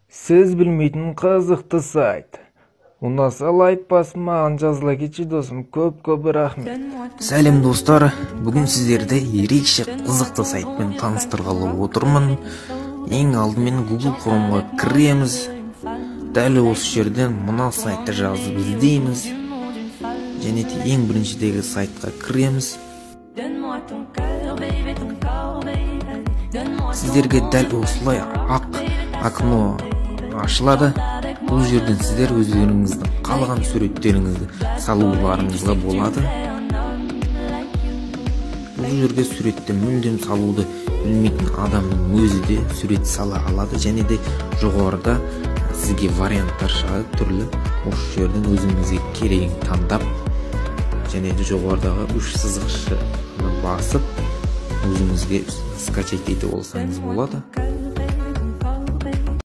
Сіз білмейтін қызықты сайт. Ұнаса лайк басып, маған жазыла кетші досым. Көп рахмет. Сәлем достар, бүгін сіздерді ерекше қызықты сайтпен таныстырғалы отырмын. Ең алдымен Google Chrome'ға кіреміз. Дәл осы жерден мына сайтты жазып іздейміз. Және де ең біріншідегі сайтқа кіреміз. Сіздерге дәл осылай ақ окно ашылады. Бұл жерден сіздер өздеріңіздің қалған суреттеріңізді салуларыңызға болады. Бұл жерге суретті мүлдем салуды білмейтін адамның өзі де сурет сала алады. Және де жоғарыда сізге варианттар шығады түрлі. Осы жерден өзіңізге керегін таңдап, және де жоғарыдағы үш сызықшаны басып, өзіңізге скачать ете болсаңыз болады.